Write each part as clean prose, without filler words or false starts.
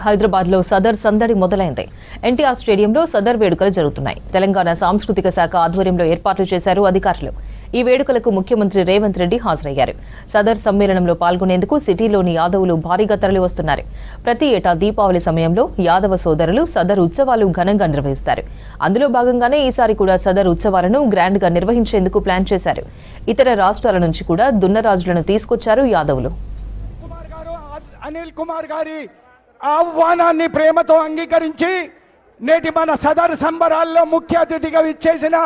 హైదరాబాద్ లో సదర్ సందడి మొదలైంది. ఎన్టీఆర్ స్టేడియంలో సదర్ వేడుకలు జరుగుతున్నాయి. తెలంగాణ సాంస్కృతిక శాఖ ఆధ్వర్యంలో ఏర్పాట్లు చేశారు అధికారులు. ఈ వేడుకలకు ముఖ్యమంత్రి రేవంత్ రెడ్డి హాజరయ్యారు. సదర్ సమ్మేళనంలో పాల్గొనేందుకు సిటీలోని యాదవులు భారీగా తరలి వస్తున్నారు. ప్రతి ఏటా దీపావళి సమయంలో యాదవ సోదరులు సదర్ ఉత్సవాలు ఘనంగా నిర్వహిస్తారు. అందులో భాగంగానే ఈసారి కూడా సదర్ ఉత్సవాలను గ్రాండ్ గా నిర్వహించేందుకు ప్లాన్ చేశారు. ఇతర రాష్ట్రాల నుంచి కూడా దున్నరాజులను తీసుకొచ్చారు యాదవులు. అనిల్ కుమార్ గారి ఆహ్వానాన్ని ప్రేమతో అంగీకరించి నేటి మన సదర్ సంబరాల్లో ముఖ్య అతిథిగా విచ్చేసిన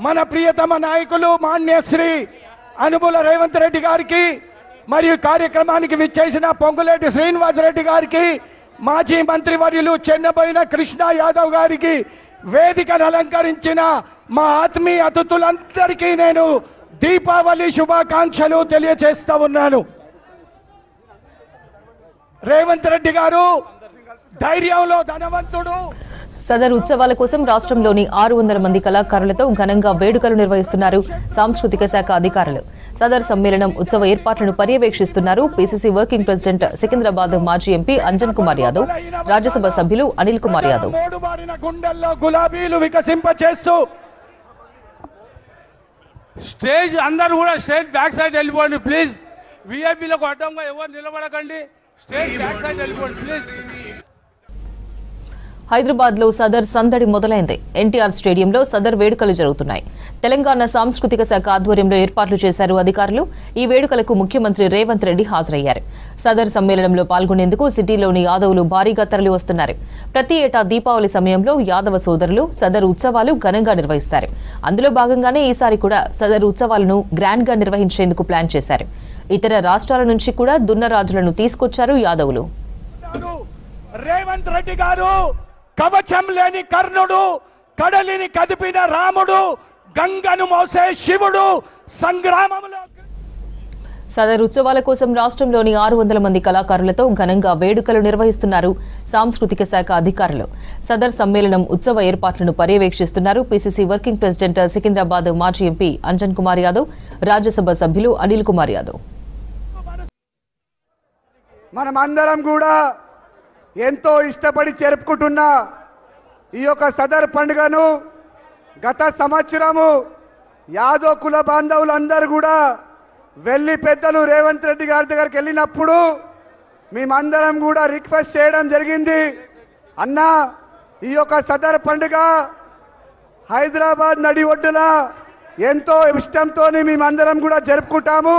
మన ప్రియతమ నాయకులు మాన్యశ్రీ అనుబుల రేవంత్ రెడ్డి గారికి మరియు కార్యక్రమానికి విచ్చేసిన పొంగులేటి శ్రీనివాసరెడ్డి గారికి, మాజీ మంత్రివర్యులు చెన్నబోయిన కృష్ణ యాదవ్ గారికి, వేదికను అలంకరించిన మా ఆత్మీయ అతిథులందరికీ నేను దీపావళి శుభాకాంక్షలు తెలియజేస్తా ఉన్నాను. రేవంత్ రెడ్డి గారు ధైర్యంలో ధనవంతుడు. సదర్ ఉత్సవాల కోసం రాష్ట్రంలోని 600 మంది కళాకారులతో ఘనంగా వేడుకలు నిర్వహిస్తున్నారు సాంస్కృతిక శాఖ అధికారులు. సదర్ సమ్మేళనం ఉత్సవ ఏర్పాట్లను పర్యవేక్షిస్తున్నారు పీసీసీ వర్కింగ్ ప్రెసిడెంట్ సికింద్రాబాద్ మాజీ ఎంపీ అంజన్ కుమార్ యాదవ్, రాజ్యసభ సభ్యులు అనిల్ కుమార్ యాదవ్. గుండెల్లో గులాబీలు వికసింపచేస్తూ స్టేజ్ అందరూ కూడా స్టేజ్ బ్యాక్ సైడ్ వెళ్ళిపోండి ప్లీజ్. విఐపీలకు అడ్డంగా ఎవరు నిలబడకండి. స్టేజ్ బ్యాక్ సైడ్ వెళ్ళిపోండి ప్లీజ్. హైదరాబాద్ లో సదర్ సందడి మొదలైంది. ఎన్టీఆర్ స్టేడియంలో సదర్ వేడుకలు జరుగుతున్నాయి. తెలంగాణ సాంస్కృతిక శాఖ ఆధ్వర్యంలో ఏర్పాట్లు చేశారు అధికారులు. ఈ వేడుకలకు ముఖ్యమంత్రి రేవంత్ రెడ్డి హాజరయ్యారు. సదర్ సమ్మేళనంలో పాల్గొనేందుకు సిటీలోని యాదవులు భారీగా తరలి వస్తున్నారు. ప్రతి ఏటా దీపావళి సమయంలో యాదవ సోదరులు సదర్ ఉత్సవాలు ఘనంగా నిర్వహిస్తారు. అందులో భాగంగానే ఈసారి కూడా సదర్ ఉత్సవాలను గ్రాండ్ గా నిర్వహించేందుకు ప్లాన్ చేశారు. ఇతర రాష్ట్రాల నుంచి కూడా దున్నరాజులను తీసుకొచ్చారు యాదవులు. రేవంత్ రెడ్డి గారు కవచం లేని కర్ణుడు, కడలిని కదిపిన రాముడు, గంగను మోసే శివుడు, సంగ్రామంలో. సదర్ ఉత్సవాల కోసం రాష్ట్రంలోని 600 మంది కళాకారులతో ఘనంగా వేడుకలు నిర్వహిస్తున్నారు సాంస్కృతిక శాఖ అధికారులు. సదర్ సమ్మేళనం ఉత్సవ ఏర్పాట్లను పర్యవేక్షిస్తున్నారు పీసీసీ వర్కింగ్ ప్రెసిడెంట్ సికింద్రాబాద్ మాజీ ఎంపీ అంజన్ కుమార్ యాదవ్, రాజ్యసభ సభ్యులు అనిల్ కుమార్ యాదవ్. మనమందరం కూడా ఎంతో ఇష్టపడి జరుపుకుంటున్న ఈ యొక్క సదర్ పండుగను గత సంవత్సరము యాదవ్ కుల బాంధవులందరూ కూడా వెళ్ళి పెద్దలు రేవంత్ రెడ్డి గారి దగ్గరికి వెళ్ళినప్పుడు మేమందరం కూడా రిక్వెస్ట్ చేయడం జరిగింది. అన్నా, ఈ యొక్క సదర్ పండుగ హైదరాబాద్ నడి ఒడ్డున ఎంతో ఇష్టంతో మేమందరం కూడా జరుపుకుంటాము.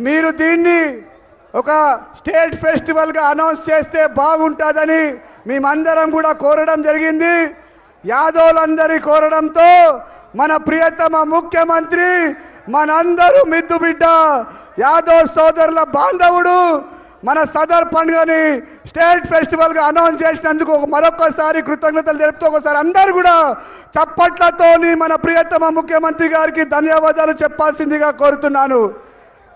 మీరు దీన్ని ఒక స్టేట్ ఫెస్టివల్గా అనౌన్స్ చేస్తే బాగుంటుందని మేమందరం కూడా కోరడం జరిగింది. యాదవులందరి కోరడంతో మన ప్రియతమ ముఖ్యమంత్రి, మనందరూ మిద్దు బిడ్డ యాదవ్ సోదరుల బాంధవుడు మన సదర్ పండుగని స్టేట్ ఫెస్టివల్గా అనౌన్స్ చేసినందుకు మరొకసారి కృతజ్ఞతలు తెలుపుతూ ఒకసారి అందరూ కూడా చప్పట్లతోని మన ప్రియతమ ముఖ్యమంత్రి గారికి ధన్యవాదాలు చెప్పాల్సిందిగా కోరుతున్నాను.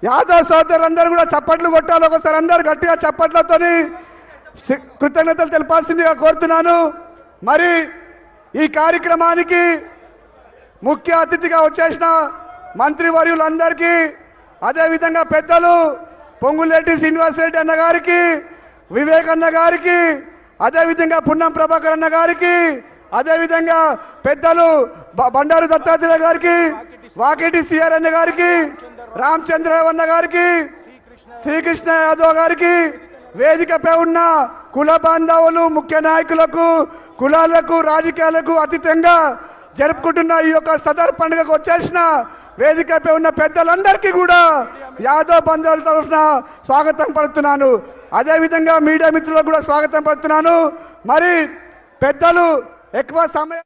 యాదవ్ సోదరులందరూ కూడా చప్పట్లు కొట్టాలి. ఒకసారి అందరూ గట్టిగా చప్పట్లతోని కృతజ్ఞతలు తెలపాల్సిందిగా కోరుతున్నాను. మరి ఈ కార్యక్రమానికి ముఖ్య అతిథిగా వచ్చేసిన మంత్రివర్యులందరికీ, అదేవిధంగా పెద్దలు పొంగులేటి శ్రీనివాసరెడ్డి అన్న గారికి, వివేక్ అన్న గారికి, అదేవిధంగా పున్నం ప్రభాకర్ అన్న గారికి, అదేవిధంగా పెద్దలు బండారు దత్తాత్రేయ గారికి, వాకేటి సిఆర్ అన్న గారికి, రామచంద్రరావు అన్న గారికి, శ్రీకృష్ణ యాదవ్ గారికి, వేదికపై ఉన్న కుల బాంధవులు, ముఖ్య నాయకులకు, కులాలకు, రాజకీయాలకు అతీతంగా జరుపుకుంటున్న ఈ యొక్క సదర్ పండుగకు వచ్చేసిన వేదికపై ఉన్న పెద్దలందరికీ కూడా యాదవ్ బంధువుల తరఫున స్వాగతం పలుకుతున్నాను. అదేవిధంగా మీడియా మిత్రులకు కూడా స్వాగతం పలుకుతున్నాను. మరి పెద్దలు ఎక్కువ సమయం